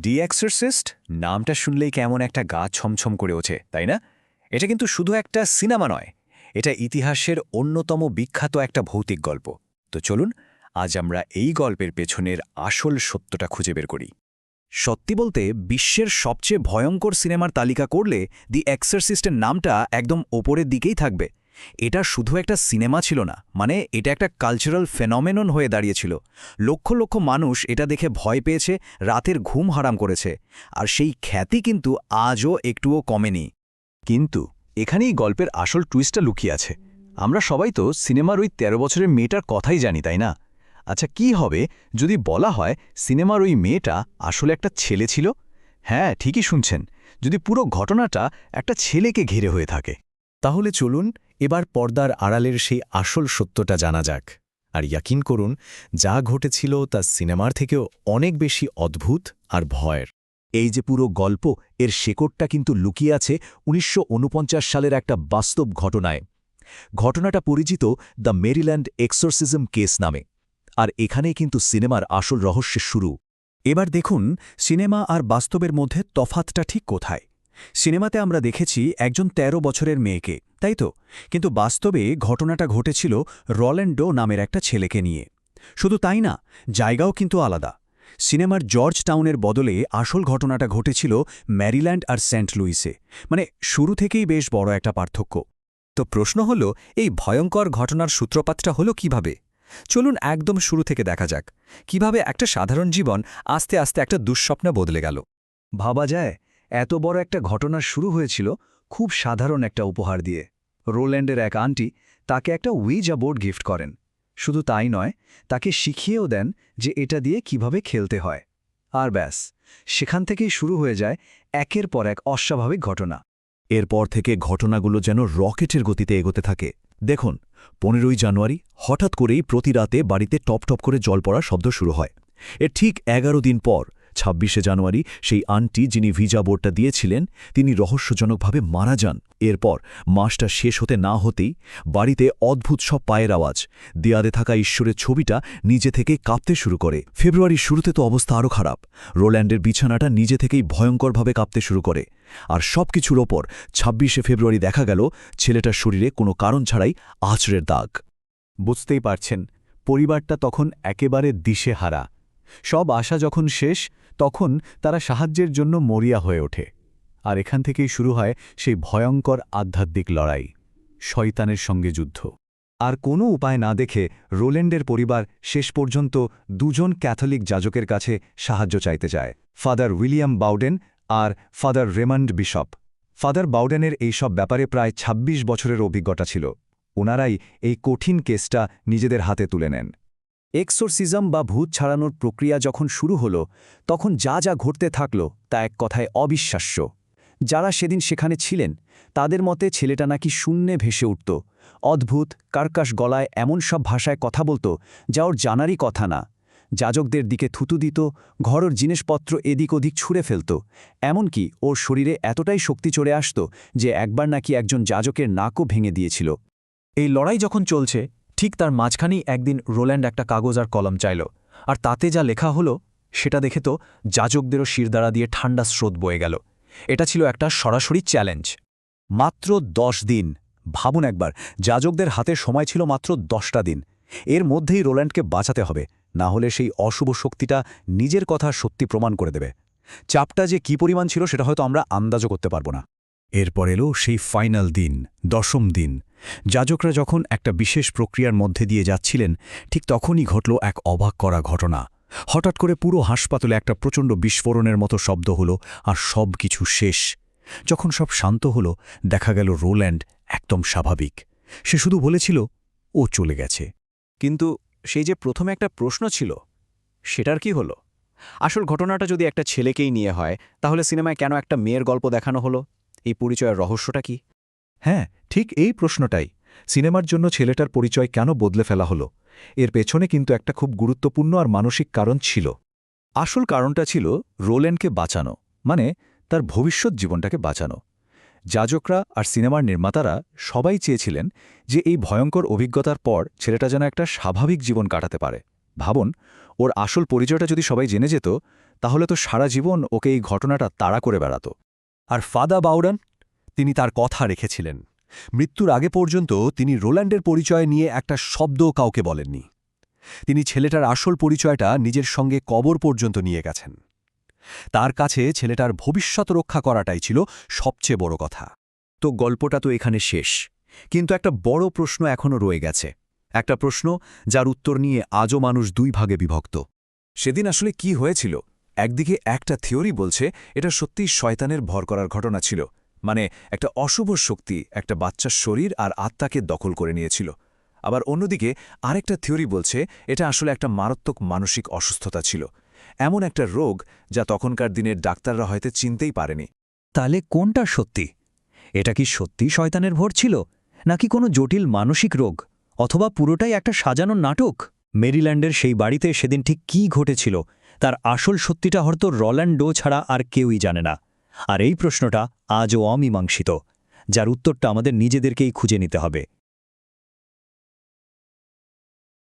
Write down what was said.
দি exorcist নামটা শুনলেই কেমন একটা গা ছমছম করে ওঠে, তাই না? এটা কিন্তু শুধু একটা সিনেমা নয়, এটা ইতিহাসের অন্যতম বিখ্যাত একটা ভৌতিক গল্প। তো চলুন আজ আমরা এই গল্পের পেছনের আসল সত্যটা খুঁজে বের করি। সত্যি বলতে বিশ্বের সবচেয়ে ভয়ঙ্কর সিনেমার তালিকা করলে দি এক্সরসিস্টের নামটা একদম ওপরের দিকেই থাকবে। এটা শুধু একটা সিনেমা ছিল না, মানে এটা একটা কালচারাল ফেনোমেনন হয়ে দাঁড়িয়েছিল। লক্ষ লক্ষ মানুষ এটা দেখে ভয় পেয়েছে, রাতের ঘুম হারাম করেছে, আর সেই খ্যাতি কিন্তু আজও একটুও কমেনি। কিন্তু এখানেই গল্পের আসল টুইস্টটা লুকিয়ে আছে। আমরা সবাই তো সিনেমার ওই ১৩ বছরের মেয়েটার কথাই জানি, তাই না? আচ্ছা, কি হবে যদি বলা হয় সিনেমার ওই মেয়েটা আসলে একটা ছেলে ছিল? হ্যাঁ, ঠিকই শুনছেন, যদি পুরো ঘটনাটা একটা ছেলেকে ঘিরে হয়ে থাকে। তাহলে চলুন এবার পর্দার আড়ালের সেই আসল সত্যটা জানা যাক। আর ইয়াকিন করুন, যা ঘটেছিল তা সিনেমার থেকেও অনেক বেশি অদ্ভুত আর ভয়ের। এই যে পুরো গল্প, এর শেকড়টা কিন্তু লুকিয়ে আছে ১৯৪৯ সালের একটা বাস্তব ঘটনায়। ঘটনাটা পরিচিত দ্য মেরিল্যান্ড এক্সোরসিজম কেস নামে। আর এখানেই কিন্তু সিনেমার আসল রহস্যের শুরু। এবার দেখুন সিনেমা আর বাস্তবের মধ্যে তফাতটা ঠিক কোথায়। সিনেমাতে আমরা দেখেছি একজন ১৩ বছরের মেয়েকে, তাই তো? কিন্তু বাস্তবে ঘটনাটা ঘটেছিল রল্যান্ডো নামের একটা ছেলেকে নিয়ে। শুধু তাই না, জায়গাও কিন্তু আলাদা। সিনেমার জর্জ টাউনের বদলে আসল ঘটনাটা ঘটেছিল ম্যারিল্যান্ড আর সেন্ট লুইসে। মানে শুরু থেকেই বেশ বড় একটা পার্থক্য। তো প্রশ্ন হল, এই ভয়ঙ্কর ঘটনার সূত্রপাতটা হলো কিভাবে? চলুন একদম শুরু থেকে দেখা যাক কিভাবে একটা সাধারণ জীবন আস্তে আস্তে একটা দুঃস্বপ্নে বদলে গেল। ভাবা যায়, এত বড় একটা ঘটনা শুরু হয়েছিল খুব সাধারণ একটা উপহার দিয়ে। রোল্যান্ডের এক আন্টি তাকে একটা উইজা বোর্ড গিফট করেন। শুধু তাই নয়, তাকে শিখিয়েও দেন যে এটা দিয়ে কিভাবে খেলতে হয়। আর ব্যাস, সেখান থেকেই শুরু হয়ে যায় একের পর এক অস্বাভাবিক ঘটনা। এরপর থেকে ঘটনাগুলো যেন রকেটের গতিতে এগোতে থাকে। দেখুন, ১৫ই জানুয়ারি হঠাৎ করেই প্রতি রাতে বাড়িতে টপ টপ করে জল পড়ার শব্দ শুরু হয়। এর ঠিক ১১ দিন পর ২৬শে জানুয়ারি সেই আন্টি যিনি ভিজা বোর্ডটা দিয়েছিলেন তিনি রহস্যজনকভাবে মারা যান। এরপর মাসটা শেষ হতে না হতেই বাড়িতে অদ্ভুত সব পায়ের আওয়াজ, দেয়ালে থাকা ঈশ্বরের ছবিটা নিজে থেকেই কাঁপতে শুরু করে। ফেব্রুয়ারির শুরুতে তো অবস্থা আরও খারাপ। রোল্যান্ডের বিছানাটা নিজে থেকেই ভয়ঙ্করভাবে কাঁপতে শুরু করে। আর সবকিছুর ওপর ২৬শে ফেব্রুয়ারি দেখা গেল ছেলেটার শরীরে কোনো কারণ ছাড়াই আঁচড়ের দাগ। বুঝতেই পারছেন, পরিবারটা তখন একেবারে দিশেহারা। সব আশা যখন শেষ, তখন তারা সাহায্যের জন্য মরিয়া হয়ে ওঠে। আর এখান থেকেই শুরু হয় সেই ভয়ঙ্কর আধ্যাত্মিক লড়াই, শয়তানের সঙ্গে যুদ্ধ। আর কোনো উপায় না দেখে রোল্যান্ডের পরিবার শেষ পর্যন্ত দুজন ক্যাথলিক যাজকের কাছে সাহায্য চাইতে যায়, ফাদার উইলিয়াম বাউডেন আর ফাদার রেমন্ড বিশপ। ফাদার বাউডেনের এইসব ব্যাপারে প্রায় ২৬ বছরের অভিজ্ঞতা ছিল। ওনারাই এই কঠিন কেসটা নিজেদের হাতে তুলে নেন। এক্সোরসিজম বা ভূত ছাড়ানোর প্রক্রিয়া যখন শুরু হলো, তখন যা যা ঘটতে থাকল তা এক কথায় অবিশ্বাস্য। যারা সেদিন সেখানে ছিলেন তাদের মতে ছেলেটা নাকি শূন্যে ভেসে উঠত, অদ্ভুত কার্কাশ গলায় এমন সব ভাষায় কথা বলতো যা ওর জানারই কথা না। যাজকদের দিকে থুতু দিত, ঘরের জিনিসপত্র এদিক ওদিক ছুঁড়ে ফেলত। এমনকি ওর শরীরে এতটাই শক্তি চলে আসত যে একবার নাকি একজন যাজকের নাকও ভেঙে দিয়েছিল। এই লড়াই যখন চলছে, ঠিক তার মাঝখানেই একদিন রোল্যান্ড একটা কাগজ আর কলম চাইল, আর তাতে যা লেখা হলো সেটা দেখে তো যাজকদেরও শিরদাঁড়া দিয়ে ঠান্ডা স্রোত বয়ে গেল। এটা ছিল একটা সরাসরি চ্যালেঞ্জ। মাত্র ১০ দিন, ভাবুন একবার, যাজকদের হাতে সময় ছিল মাত্র ১০টা দিন। এর মধ্যেই রোল্যান্ডকে বাঁচাতে হবে, না হলে সেই অশুভ শক্তিটা নিজের কথা সত্যি প্রমাণ করে দেবে। চাপটা যে কী পরিমাণ ছিল সেটা হয়তো আমরা আন্দাজও করতে পারব না। এরপর এলো সেই ফাইনাল দিন, ১০ম দিন। যাজকরা যখন একটা বিশেষ প্রক্রিয়ার মধ্যে দিয়ে যাচ্ছিলেন, ঠিক তখনই ঘটল এক অবাক করা ঘটনা। হঠাৎ করে পুরো হাসপাতালে একটা প্রচণ্ড বিস্ফোরণের মতো শব্দ হলো, আর সব কিছু শেষ। যখন সব শান্ত হলো, দেখা গেল রোল্যান্ড একদম স্বাভাবিক। সে শুধু বলেছিল ও চলে গেছে। কিন্তু সেই যে প্রথমে একটা প্রশ্ন ছিল, সেটার কি হলো? আসল ঘটনাটা যদি একটা ছেলেকেই নিয়ে হয়, তাহলে সিনেমায় কেন একটা মেয়ের গল্প দেখানো হলো? এই পরিচয়ের রহস্যটা কি? হ্যাঁ, ঠিক এই প্রশ্নটাই। সিনেমার জন্য ছেলেটার পরিচয় কেন বদলে ফেলা হলো? এর পেছনে কিন্তু একটা খুব গুরুত্বপূর্ণ আর মানসিক কারণ ছিল। আসল কারণটা ছিল রোল্যান্ডকে বাঁচানো, মানে তার ভবিষ্যৎ জীবনটাকে বাঁচানো। যাজকরা আর সিনেমার নির্মাতারা সবাই চেয়েছিলেন যে এই ভয়ঙ্কর অভিজ্ঞতার পর ছেলেটা যেন একটা স্বাভাবিক জীবন কাটাতে পারে। ভাবুন, ওর আসল পরিচয়টা যদি সবাই জেনে যেত, তাহলে তো সারা জীবন ওকে এই ঘটনাটা তাড়া করে বেড়াত। আর ফাদা বাউরান, তিনি তার কথা রেখেছিলেন। মৃত্যুর আগে পর্যন্ত তিনি রোল্যান্ডের পরিচয় নিয়ে একটা শব্দও কাউকে বলেননি। তিনি ছেলেটার আসল পরিচয়টা নিজের সঙ্গে কবর পর্যন্ত নিয়ে গেছেন। তার কাছে ছেলেটার ভবিষ্যৎ রক্ষা করাটাই ছিল সবচেয়ে বড় কথা। তো গল্পটা তো এখানে শেষ, কিন্তু একটা বড় প্রশ্ন এখনও রয়ে গেছে। একটা প্রশ্ন যার উত্তর নিয়ে আজও মানুষ দুই ভাগে বিভক্ত। সেদিন আসলে কি হয়েছিল? একদিকে একটা থিওরি বলছে এটা সত্যিই শয়তানের ভর করার ঘটনা ছিল, মানে একটা অশুভ শক্তি একটা বাচ্চার শরীর আর আত্মাকে দখল করে নিয়েছিল। আবার অন্যদিকে আরেকটা থিওরি বলছে এটা আসলে একটা মারাত্মক মানসিক অসুস্থতা ছিল, এমন একটা রোগ যা তখনকার দিনের ডাক্তাররা হয়তো চিনতেই পারেনি। তাহলে কোনটা সত্যি? এটা কি সত্যি শয়তানের ভর ছিল, নাকি কোনো জটিল মানসিক রোগ, অথবা পুরোটাই একটা সাজানো নাটক? মেরিল্যান্ডের সেই বাড়িতে সেদিন ঠিক কী ঘটেছিল তার আসল সত্যিটা হয়তো রোল্যান্ড ডো ছাড়া আর কেউই জানে না। আর এই প্রশ্নটা আজও অমীমাংসিত, যার উত্তরটা আমাদের নিজেদেরকেই খুঁজে নিতে হবে।